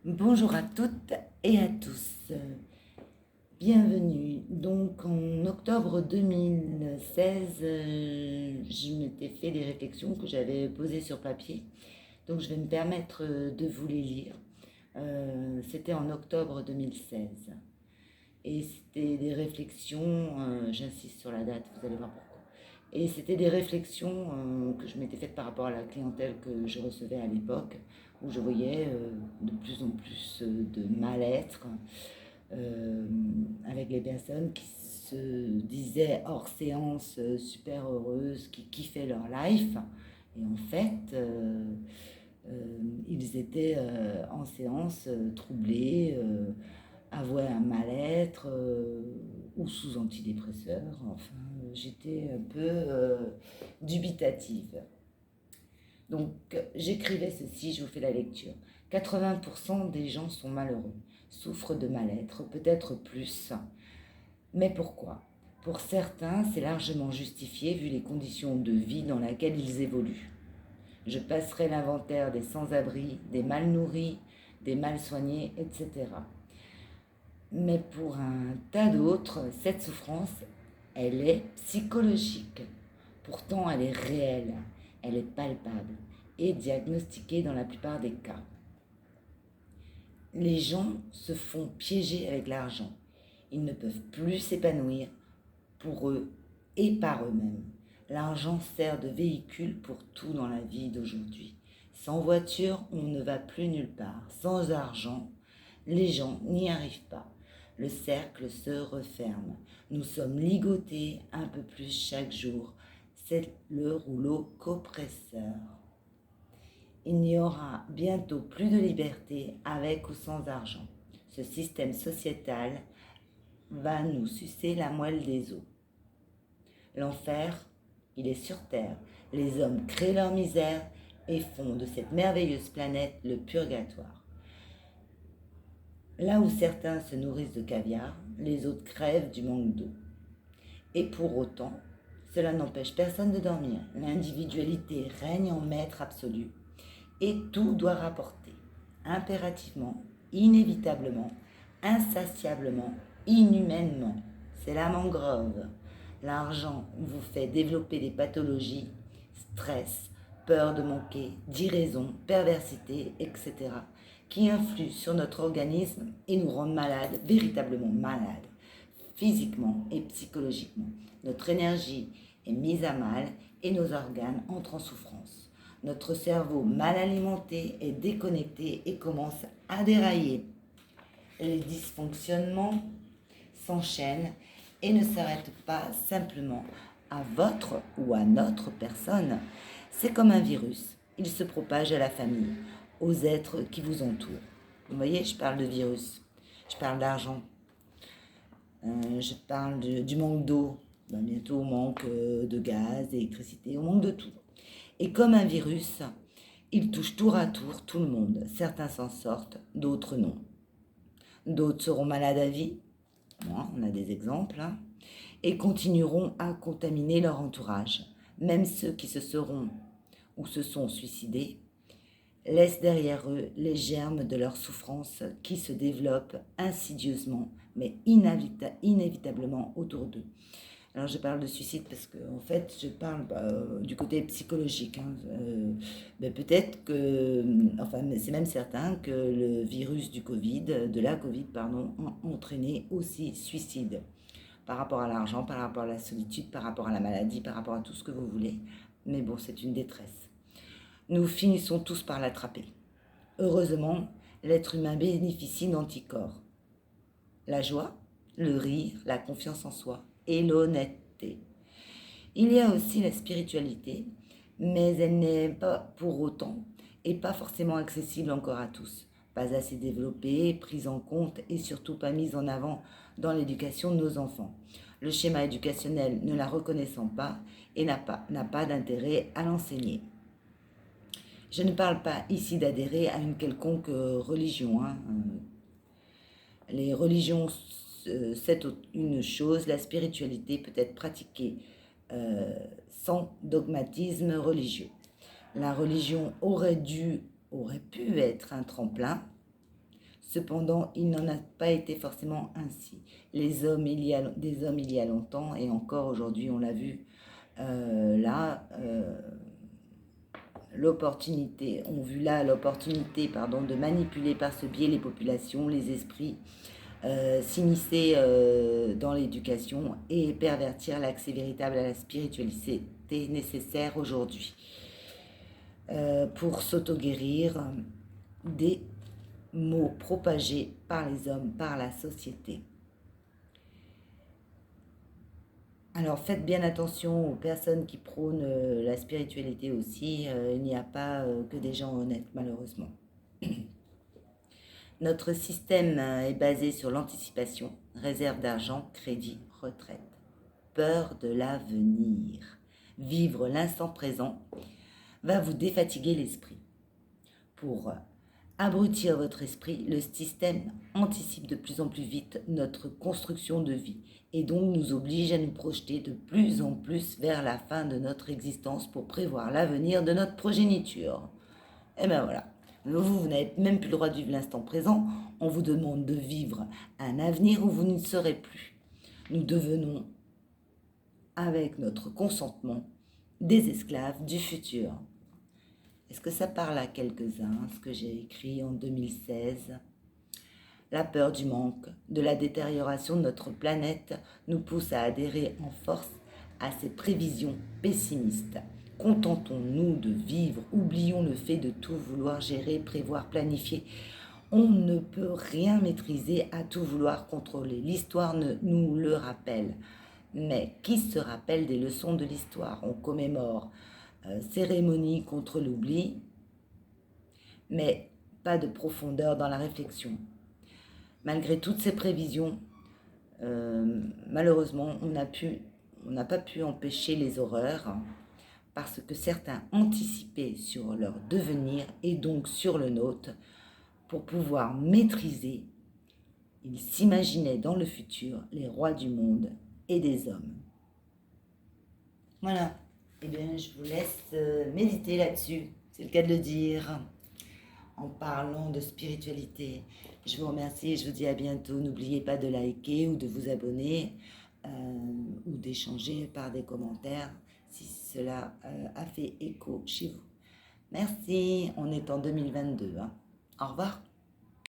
Bonjour à toutes et à tous. Bienvenue. Donc en octobre 2016, je m'étais fait des réflexions que j'avais posées sur papier. Donc je vais me permettre de vous les lire. C'était en octobre 2016. Et c'était des réflexions, j'insiste sur la date, vous allez voir pourquoi. Et c'était des réflexions que je m'étais faites par rapport à la clientèle que je recevais à l'époque, où je voyais de plus en plus de mal-être euh, avec les personnes qui se disaient hors séance super heureuses, qui kiffaient leur life. Et en fait, ils étaient en séance troublés, avouaient un mal-être ou sous antidépresseurs. Enfin, j'étais un peu dubitative. Donc, j'écrivais ceci, je vous fais la lecture. 80% des gens sont malheureux, souffrent de mal-être, peut-être plus. Mais pourquoi? Pour certains, c'est largement justifié vu les conditions de vie dans lesquelles ils évoluent. Je passerai l'inventaire des sans-abri, des mal nourris, des mal soignés, etc. Mais pour un tas d'autres, cette souffrance, elle est psychologique. Pourtant, elle est réelle, elle est palpable et diagnostiquée dans la plupart des cas. Les gens se font piéger avec l'argent. Ils ne peuvent plus s'épanouir pour eux et par eux-mêmes. L'argent sert de véhicule pour tout dans la vie d'aujourd'hui. Sans voiture, on ne va plus nulle part. Sans argent, les gens n'y arrivent pas. Le cercle se referme. Nous sommes ligotés un peu plus chaque jour. C'est le rouleau compresseur. Il n'y aura bientôt plus de liberté avec ou sans argent. Ce système sociétal va nous sucer la moelle des os. L'enfer, il est sur terre. Les hommes créent leur misère et font de cette merveilleuse planète le purgatoire. Là où certains se nourrissent de caviar, les autres crèvent du manque d'eau. Et pour autant, cela n'empêche personne de dormir. L'individualité règne en maître absolu et tout doit rapporter, impérativement, inévitablement, insatiablement, inhumainement. C'est la mangrove. L'argent vous fait développer des pathologies, stress, peur de manquer, d'irraison, perversité, etc., qui influent sur notre organisme et nous rendent malades, véritablement malades, physiquement et psychologiquement. Notre énergie est mise à mal et nos organes entrent en souffrance. Notre cerveau mal alimenté est déconnecté et commence à dérailler. Les dysfonctionnements s'enchaînent et ne s'arrêtent pas simplement à votre ou à notre personne. C'est comme un virus. Il se propage à la famille, aux êtres qui vous entourent. Vous voyez, je parle de virus, je parle d'argent, je parle du manque d'eau. Bientôt, on manque de gaz, d'électricité, on manque de tout. Et comme un virus, il touche tour à tour tout le monde. Certains s'en sortent, d'autres non. D'autres seront malades à vie, on a des exemples, et continueront à contaminer leur entourage. Même ceux qui se seront ou se sont suicidés laissent derrière eux les germes de leur souffrance qui se développent insidieusement, mais inévitablement autour d'eux. Alors je parle de suicide parce que en fait je parle du côté psychologique. Peut-être que, enfin c'est même certain que le virus du Covid, de la Covid pardon, a entraîné aussi suicide par rapport à l'argent, par rapport à la solitude, par rapport à la maladie, par rapport à tout ce que vous voulez. Mais bon, c'est une détresse. Nous finissons tous par l'attraper. Heureusement, l'être humain bénéficie d'anticorps. La joie, le rire, la confiance en soi et l'honnêteté. Il y a aussi la spiritualité, mais elle n'est pas pour autant et pas forcément accessible encore à tous. Pas assez développée, prise en compte et surtout pas mise en avant dans l'éducation de nos enfants. Le schéma éducationnel ne la reconnaissant pas et n'a pas d'intérêt à l'enseigner. Je ne parle pas ici d'adhérer à une quelconque religion. Les religions, c'est une chose, la spiritualité peut être pratiquée sans dogmatisme religieux. La religion aurait pu être un tremplin Cependant, il n'en a pas été forcément ainsi. Des hommes il y a longtemps, et encore aujourd'hui, on l'a vu, ont vu là l'opportunité de manipuler par ce biais les populations, les esprits, s'immiscer dans l'éducation et pervertir l'accès véritable à la spiritualité nécessaire aujourd'hui pour s'auto-guérir des maux propagés par les hommes, par la société. Alors faites bien attention aux personnes qui prônent la spiritualité aussi. Il n'y a pas que des gens honnêtes, malheureusement. Notre système est basé sur l'anticipation, réserve d'argent, crédit, retraite. Peur de l'avenir. Vivre l'instant présent va vous défatiguer l'esprit. Pour abrutir votre esprit, le système anticipe de plus en plus vite notre construction de vie et donc nous oblige à nous projeter de plus en plus vers la fin de notre existence pour prévoir l'avenir de notre progéniture. Et bien voilà, vous n'avez même plus le droit de vivre l'instant présent, on vous demande de vivre un avenir où vous n'y serez plus. Nous devenons, avec notre consentement, des esclaves du futur. Est-ce que ça parle à quelques-uns, ce que j'ai écrit en 2016 ? La peur du manque, de la détérioration de notre planète nous pousse à adhérer en force à ces prévisions pessimistes. Contentons-nous de vivre, oublions le fait de tout vouloir gérer, prévoir, planifier. On ne peut rien maîtriser à tout vouloir contrôler. L'histoire nous le rappelle. Mais qui se rappelle des leçons de l'histoire ? On commémore cérémonie contre l'oubli, mais pas de profondeur dans la réflexion. Malgré toutes ces prévisions, malheureusement, on n'a pas pu empêcher les horreurs parce que certains anticipaient sur leur devenir et donc sur le nôtre pour pouvoir maîtriser. Ils s'imaginaient dans le futur les rois du monde et des hommes. Voilà. Eh bien, je vous laisse méditer là-dessus, c'est le cas de le dire, en parlant de spiritualité. Je vous remercie et je vous dis à bientôt. N'oubliez pas de liker ou de vous abonner ou d'échanger par des commentaires si cela a fait écho chez vous. Merci, on est en 2022. Au revoir.